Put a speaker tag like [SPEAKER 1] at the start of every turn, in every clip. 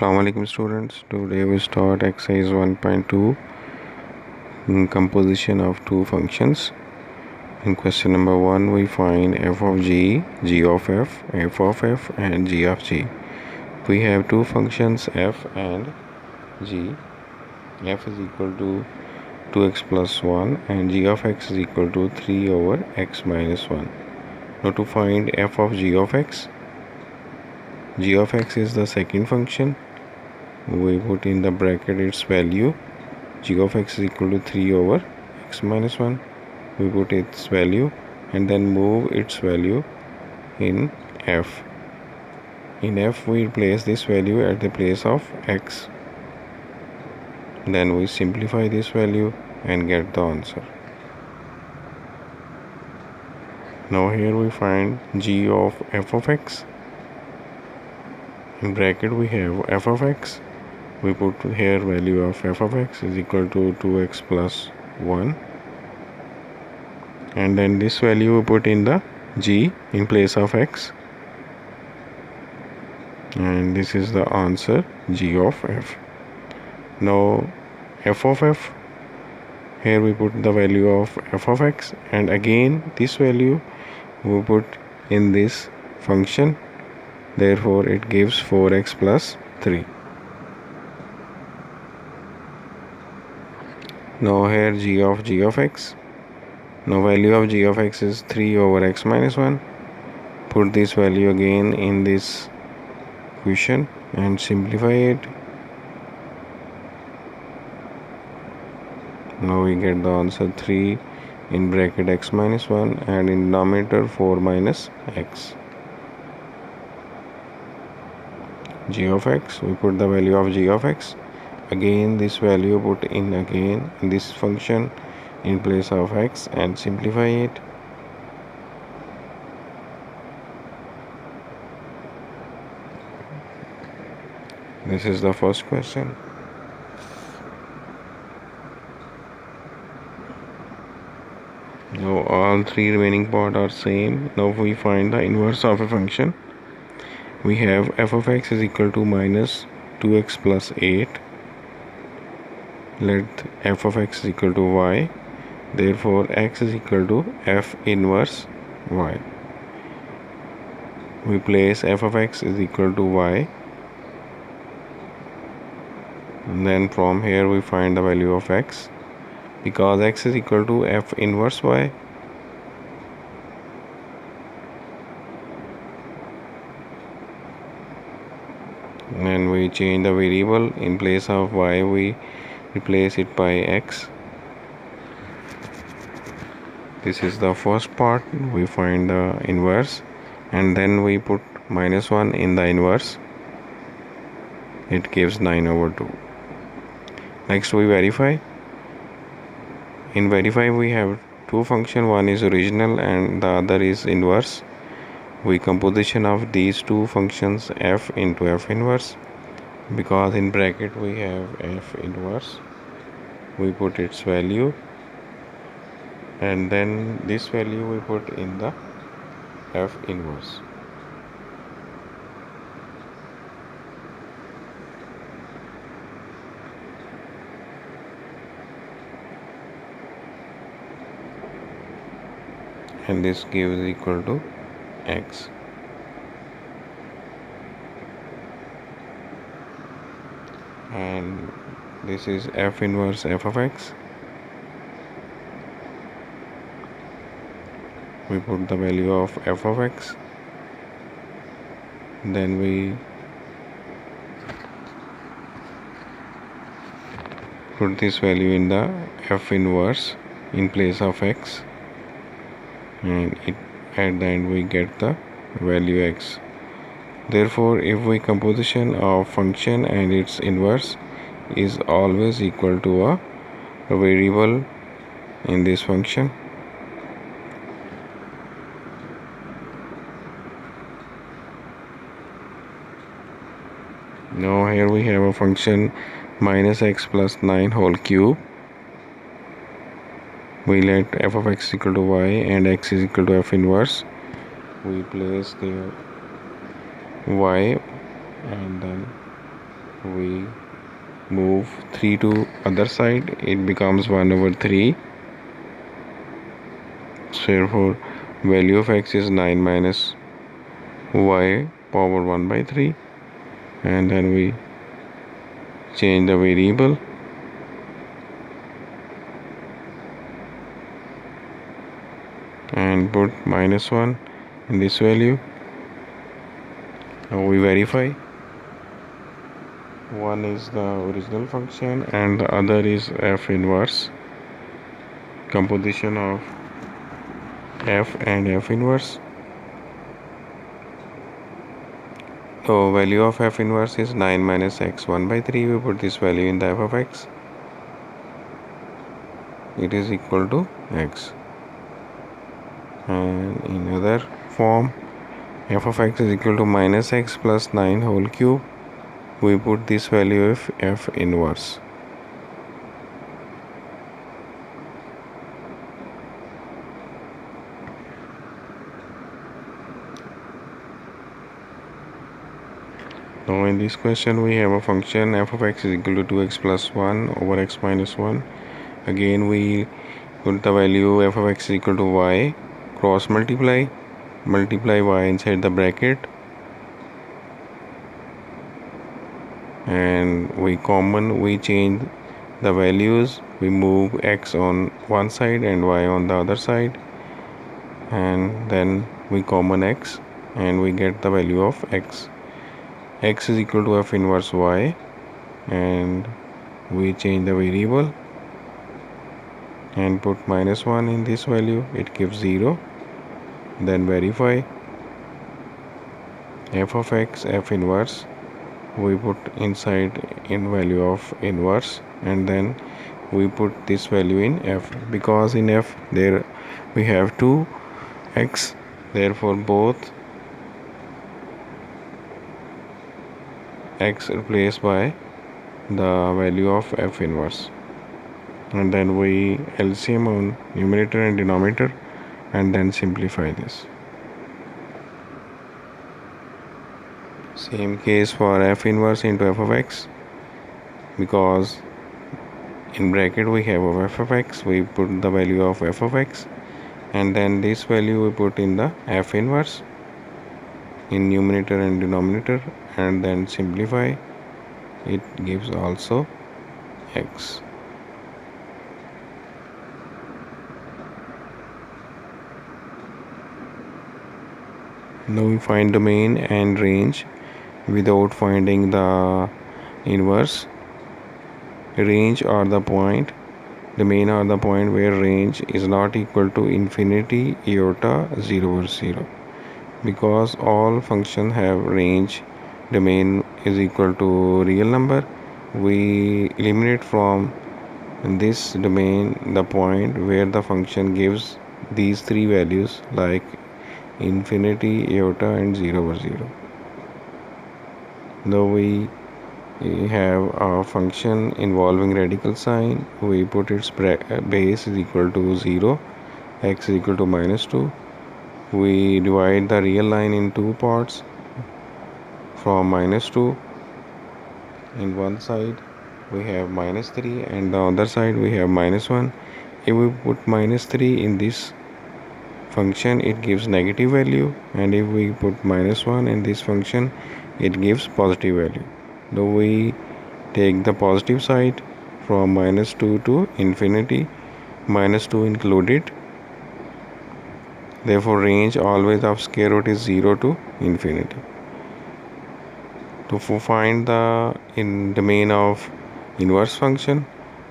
[SPEAKER 1] Assalamu alaikum students. Today we start exercise 1.2 composition of two functions. In question number 1 we find f of g, g of f of f and g of g. We have two functions f and g. F is equal to 2x plus 1 and g of x is equal to 3 over x minus 1. Now to find f of g of x is the second function. We put in the bracket its value. G of x is equal to 3 over x minus 1. We put its value and then move its value in f. In f we place this value at the place of x. Then we simplify this value and get the answer. Now here we find g of f of x. In bracket we have f of x. We put here value of f of x is equal to 2x plus 1, and then this value we put in the g in place of x, and this is the answer, g of f. Now f of f, here we put the value of f of x, and again this value we put in this function, therefore it gives 4x plus 3. Now here g of x. Now value of g of x is 3 over x minus 1. Put this value again in this equation and simplify it. Now we get the answer 3 in bracket x minus 1 and in denominator 4 minus x. G of x, we put the value of g of x. Again this value put in again in this function in place of x and simplify it. This is the first question. Now all three remaining parts are same. Now we find the inverse of a function. We have f of x is equal to minus 2x plus 8. Let f of x is equal to y. Therefore x is equal to f inverse y. We place f of x is equal to y, and then from here we find the value of x. Because x is equal to f inverse y, and we change the variable. In place of y we replace it by x. This is the first part. We find the inverse and then we put minus 1 in the inverse. It gives 9 over 2. Next we verify. In verify we have two functions. One is original and the other is inverse. We composition of these two functions f into f inverse. Because in bracket we have f inverse, we put its value and then this value we put in the f inverse. And this gives equal to x. And this is f inverse f of x. We put the value of f of x, then we put this value in the f inverse in place of x, and at the end we get the value x. Therefore if we composition of function and its inverse is always equal to a variable in this function. Now here we have a function minus x plus 9 whole cube. We let f of x equal to y and x is equal to f inverse. We place the y and then we move 3 to other side, it becomes 1 over 3. So therefore value of x is 9 minus y power 1 by 3, and then we change the variable and put -1 in this value. Now we verify. One is the original function and the other is f inverse, composition of f and f inverse. So value of f inverse is 9 minus x1 by 3. We put this value in the f of x. It is equal to x. And in other form, f of x is equal to minus x plus 9 whole cube. We put this value of f inverse. Now in this question we have a function f of x is equal to 2x plus 1 over x minus 1. Again we put the value f of x is equal to y, cross multiply y inside the bracket, and we change the values. We move x on one side and y on the other side, and then we common x and we get the value of x. X is equal to f inverse y, and we change the variable and put -1 in this value. It gives 0. Then verify. F of x, f inverse, we put inside in value of inverse, and then we put this value in f, because in f there we have 2 x, therefore both x replaced by the value of f inverse, and then we LCM on numerator and denominator and then simplify this. Same case for f inverse into f of x, because in bracket we have of f of x, we put the value of f of x, and then this value we put in the f inverse in numerator and denominator and then simplify. It gives also x. Now we find domain and range without finding the inverse. Range or the point, domain or the point where range is not equal to infinity, iota, 0 over 0. Because all functions have range, domain is equal to real number, we eliminate from this domain the point where the function gives these three values like infinity, iota and 0 over 0. Now we have a function involving radical sign. We put its base is equal to 0, x is equal to -2. We divide the real line in two parts from -2. In one side we have -3 and the other side we have -1. If we put -3 in this function, it gives negative value, and if we put -1 in this function, it gives positive value. Now we take the positive side from -2 to infinity, -2 included. Therefore range always of square root is 0 to infinity. To find the domain of inverse function,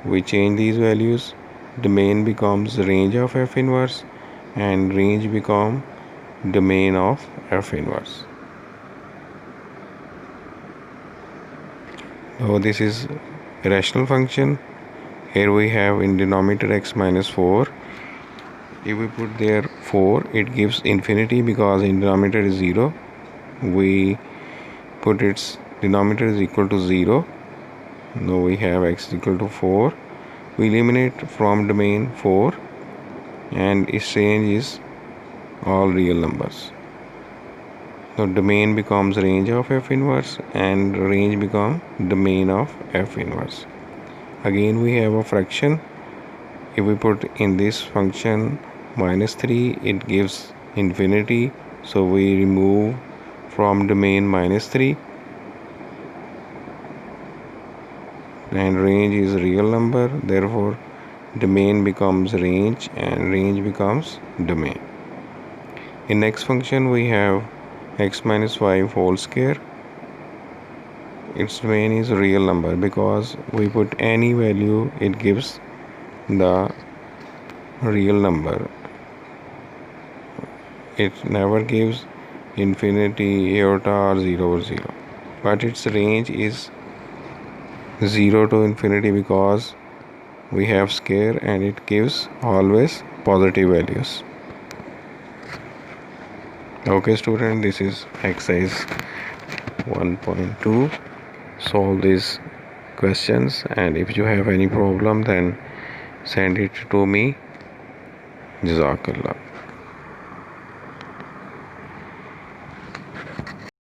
[SPEAKER 1] we change these values. Domain becomes range of f inverse and range become domain of f inverse. Now this is a rational function. Here we have in denominator x minus 4. If we put there 4, it gives infinity because in denominator is 0. We put its denominator is equal to 0. Now we have x is equal to 4. We eliminate from domain 4 and its range is all real numbers. So domain becomes range of f inverse and range become domain of f inverse. Again we have a fraction. If we put in this function -3, it gives infinity. So we remove from domain -3, and range is real number, therefore domain becomes range and range becomes domain. In next function we have x minus 5 whole square. Its domain is real number because we put any value, it gives the real number. It never gives infinity, iota or 0 or 0. But its range is 0 to infinity because we have square and it gives always positive values. Okay student, this is exercise 1.2. Solve these questions, and if you have any problem then send it to me. Jazakallah.